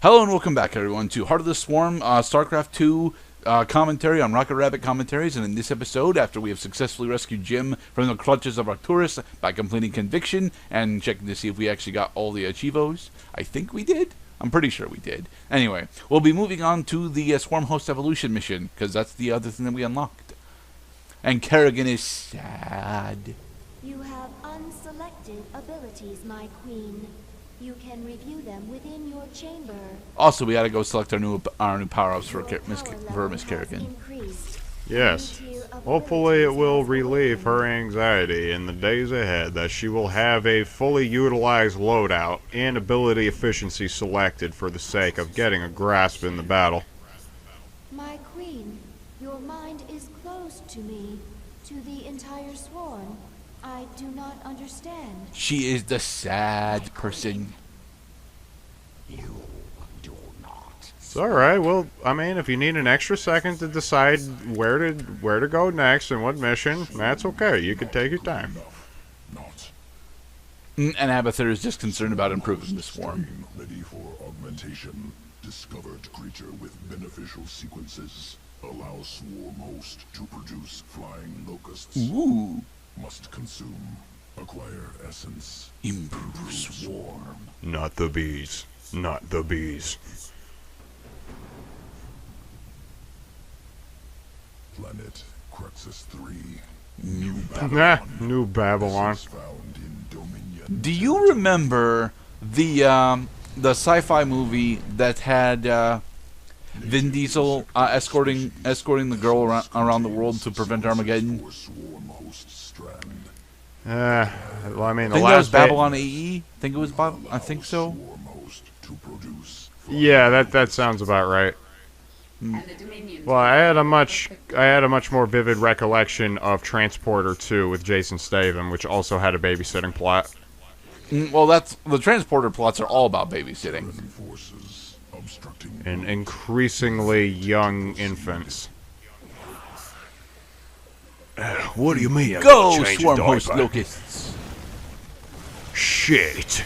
Hello and welcome back, everyone, to Heart of the Swarm, StarCraft 2 commentary on Rocket Rabbit Commentaries. And in this episode, after we have successfully rescued Jim from the clutches of Arcturus by completing Conviction and checking to see if we actually got all the Achievos, I think we did. I'm pretty sure we did. Anyway, we'll be moving on to the Swarm Host Evolution mission, because that's the other thing that we unlocked. And Kerrigan is sad. You have unselected abilities, my queen. You can review them within your chamber. Also, we gotta go select our new power-ups for Miss Kerrigan. Yes. Hopefully it will relieve her anxiety in the days ahead that she will have a fully utilized loadout and ability efficiency selected for the sake of getting a grasp in the battle. My queen, your mind is closed to me, to the entire swarm. I do not understand. She is the sad person. You do not. It's alright, well, I mean, if you need an extra second to decide where to go next and what mission, that's okay. You can take your time. Not. And Abathur is just concerned about improving the swarm. Ready for augmentation. Discovered creature with beneficial sequences. Allow swarm host to produce flying locusts. Ooh. Must consume. Acquire essence. Improve swarm. Not the bees. Not the bees. Planet Cruxus 3. New New Babylon. Found in Dominion. Do you remember the sci-fi movie that had Vin Diesel escorting the girl around the world to prevent Armageddon? Well, I mean, I think that was Babylon AE. I think so. Yeah, that sounds about right. Well, I had a much more vivid recollection of Transporter 2 with Jason Statham, which also had a babysitting plot. Well, the Transporter plots are all about babysitting. And increasingly young infants. What do you mean? Go, Swarm Host Locusts! Shit.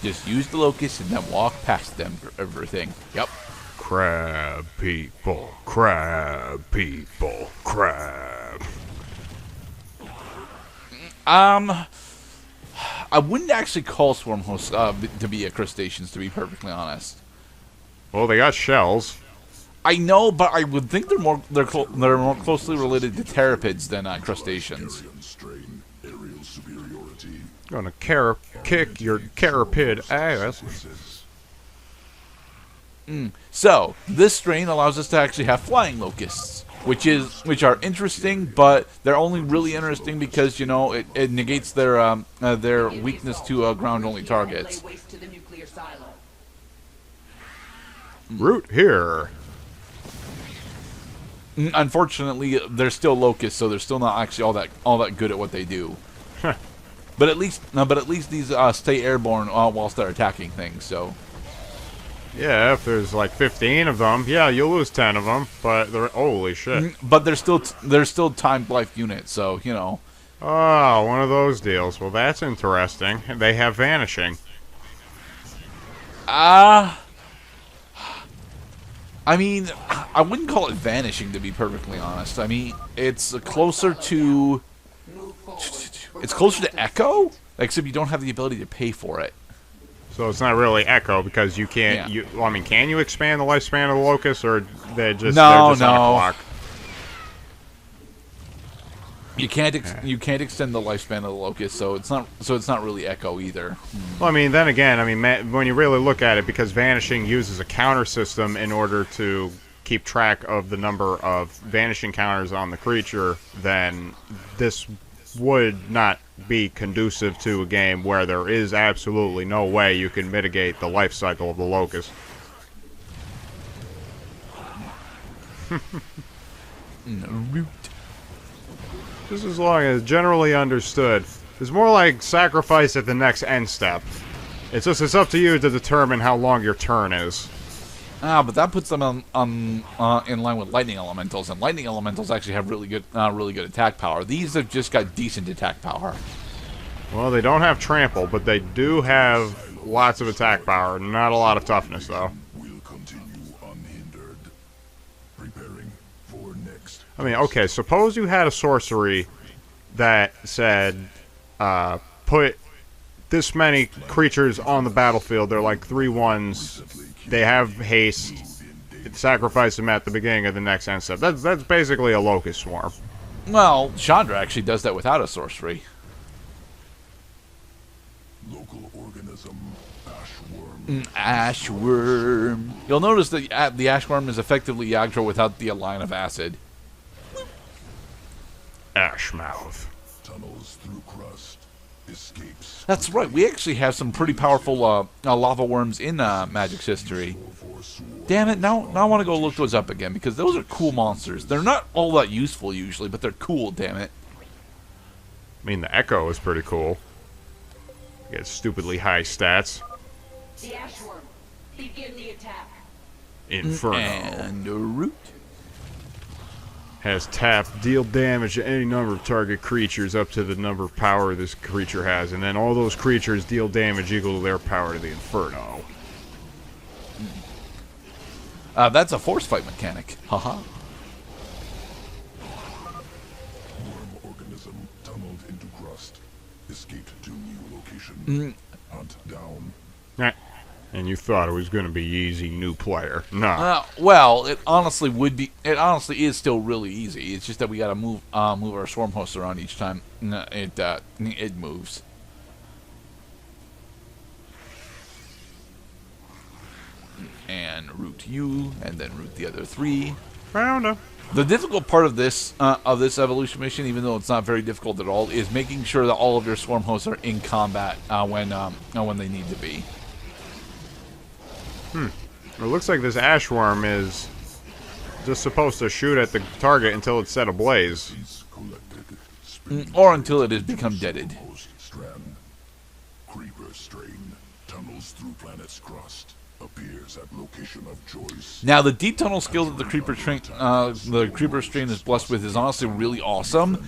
Just use the locusts and then walk past them for everything. Yep. Crab people, crab people, crab. I wouldn't actually call Swarm Hosts to be crustaceans, to be perfectly honest. Well, they got shells. I know, but I would think they're more closely related to pteropods than crustaceans. Gonna kick your carapid ass. So this strain allows us to actually have flying locusts, which are interesting, but they're only really interesting because it negates their weakness to ground-only targets. Root here. Unfortunately, they're still locusts, so they're still not actually all that good at what they do. But at least these stay airborne whilst they're attacking things. So yeah, if there's like 15 of them, yeah, you'll lose 10 of them. But they're holy shit. But they're still timed life units, so Oh, one of those deals. Well, that's interesting. They have vanishing. I mean, I wouldn't call it vanishing, to be perfectly honest. I mean, it's closer to Echo, except you don't have the ability to pay for it. So it's not really Echo because you can't. Yeah. Well, I mean, can you expand the lifespan of the locust, or they're just no. on a clock? You can't extend the lifespan of the locust, so it's not really Echo either. Well, I mean, then again, when you really look at it, because vanishing uses a counter system in order to keep track of the number of vanishing counters on the creature, then this would not be conducive to a game where there is absolutely no way you can mitigate the life cycle of the locust. Root. Just as long as generally understood. It's more like sacrifice at the next end step. It's up to you to determine how long your turn is. But that puts them in line with lightning elementals, and lightning elementals actually have really good attack power. These have just got decent attack power. Well, they don't have trample, but they do have lots of attack power. Not a lot of toughness, though. Will continue unhindered. Preparing for next. I mean, okay, suppose you had a sorcery that said, put this many creatures on the battlefield. They're like 3/1s. They have haste. Sacrifice them at the beginning of the next end step. That's basically a locust swarm. Well, Chandra actually does that without a sorcery. Local organism. Ashworm. Ashworm. You'll notice that the Ashworm is effectively Yagdra without the line of acid. Ashmouth. Tunnels through crust. Escapes. That's right. We actually have some pretty powerful lava worms in Magic's history. Damn it! Now I want to go look those up again because those are cool monsters. They're not all that useful usually, but they're cool. Damn it! I mean, the Echo is pretty cool. You get stupidly high stats. The Ashworm. Begin the attack. Inferno. And a root. Has tap, deal damage to any number of target creatures up to the number of power this creature has, and then all those creatures deal damage equal to their power to the Inferno. That's a force fight mechanic. Haha. Worm organism tunneled into crust. Escaped to new location. Hunt down. Right. And you thought it was going to be easy, new player. No. Well, it honestly would be. It honestly is still really easy. It's just that we got to move our swarm hosts around each time it moves. And root you, and then root the other 3. Found him. The difficult part of this evolution mission, even though it's not very difficult at all, is making sure that all of your swarm hosts are in combat when they need to be. It looks like this Ashworm is just supposed to shoot at the target until it's set ablaze. Piece collected. Or until it has become deaded. Host strand. Creeper strain. Tunnels through planet's crust. Appears at location of choice. Now, the deep tunnel skill that the creeper strain is blessed with is honestly really awesome.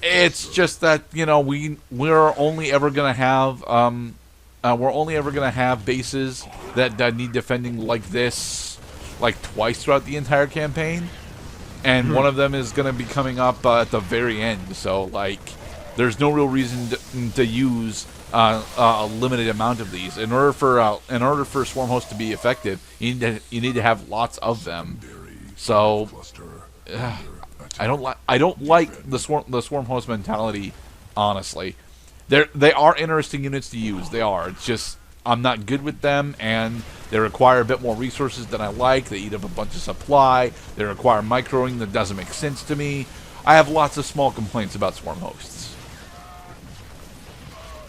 It's just that we're only ever gonna have bases that need defending like this, like twice throughout the entire campaign, and one of them is gonna be coming up at the very end. So like, there's no real reason to use a limited amount of these. In order for swarm hosts to be effective, you need to have lots of them. So I don't like the swarm host mentality, honestly. They are interesting units to use. They are. It's just I'm not good with them, and they require a bit more resources than I like. They eat up a bunch of supply. They require microing that doesn't make sense to me. I have lots of small complaints about swarm hosts.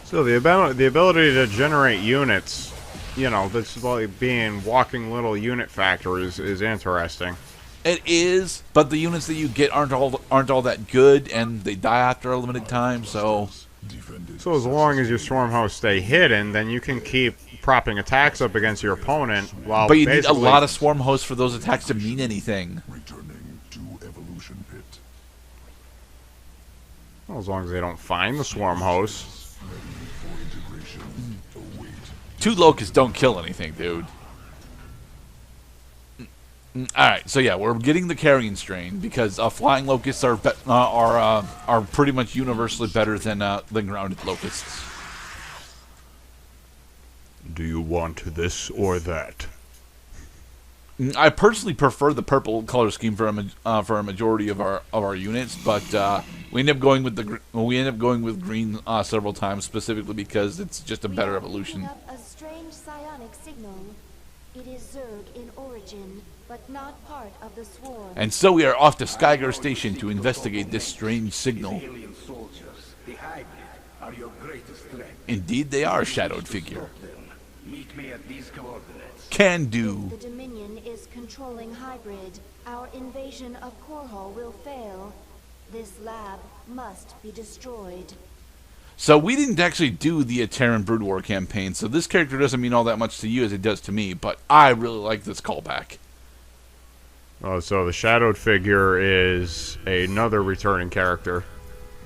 So the ability to generate units, that's like being walking little unit factories is interesting. It is, but the units that you get aren't all that good, and they die after a limited time. So as long as your swarm hosts stay hidden, then you can keep propping attacks up against your opponent. While but you need a lot of swarm hosts for those attacks to mean anything. Returning to evolution pit. Well, as long as they don't find the swarm hosts. Ready for integration. Await. 2 locusts don't kill anything, dude. Alright, so yeah, we're getting the carrion strain because flying locusts are pretty much universally better than grounded locusts. Do you want this or that? I personally prefer the purple color scheme for a majority of our units, but we end up going with green several times, specifically because it's just a better evolution. We are picking up a strange psionic signal. It is Zerg in origin, but not part of the swarm. And so we are off to Skygar Station to investigate this strange signal. Alien soldiers, the hybrid, are your greatest threat. Indeed, they are, Shadowed Figure. Meet me at these coordinates. Can do. The Dominion is controlling hybrid. Our invasion of Korhal will fail. This lab must be destroyed. So we didn't actually do the Terran Brood War campaign, so this character doesn't mean all that much to you as it does to me, but I really like this callback. Oh, so the Shadowed Figure is another returning character.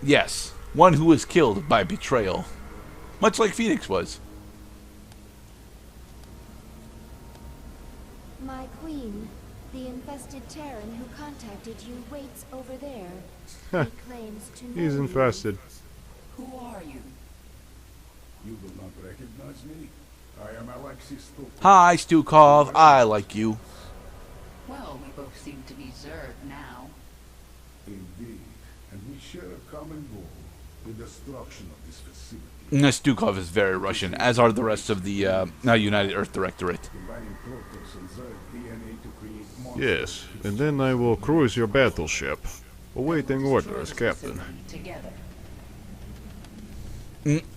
Yes, one who was killed by betrayal. much like Phoenix was. My queen, the infested Terran who contacted you waits over there. He claims to know He's you. infested. Who are you? You will not recognize me. I am Alexis Stukov. Hi, Stukov. I like you. Well, we both seem to be Zerg now. Indeed, and we share a common goal, the destruction of this facility. Stukov is very Russian, as are the rest of the United Earth Directorate. Combining protoss and Zerg DNA to create monsters. Yes, and then I will cruise your battleship, awaiting orders, Captain. Together.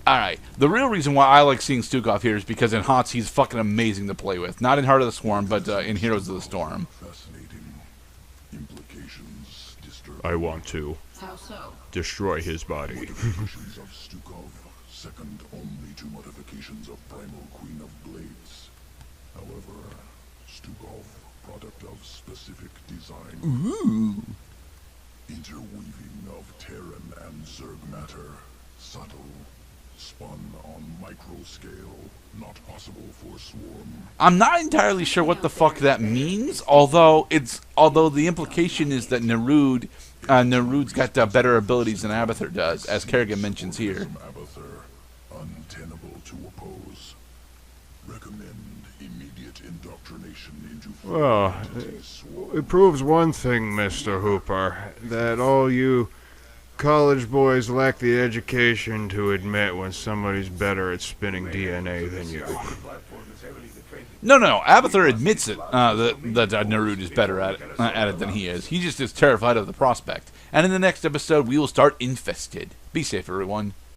Alright, the real reason why I like seeing Stukov here is because in HOTS he's fucking amazing to play with. Not in Heart of the Swarm, but in Heroes of the Storm. Fascinating. Implications disturb. I want to How so? destroy his body. Modifications of Stukov, second only to modifications of Primal Queen of Blades. However, Stukov, product of specific design. Interweaving of Terran and Zerg matter. Subtle. Spun on micro scale. Not possible for Swarm. I'm not entirely sure what the fuck that means, although the implication is that Nerud's got better abilities than Abathur does, as Kerrigan mentions here. From Abathur, untenable to oppose. Recommend immediate indoctrination into Well, Swarm. it proves one thing, Mr. Hooper, that all you college boys lack the education to admit when somebody's better at spinning DNA than you. Platform is heavily defended. No. Abathur admits it, that Nerud is better at it than he is. He just is terrified of the prospect. And in the next episode, we will start Infested. Be safe, everyone.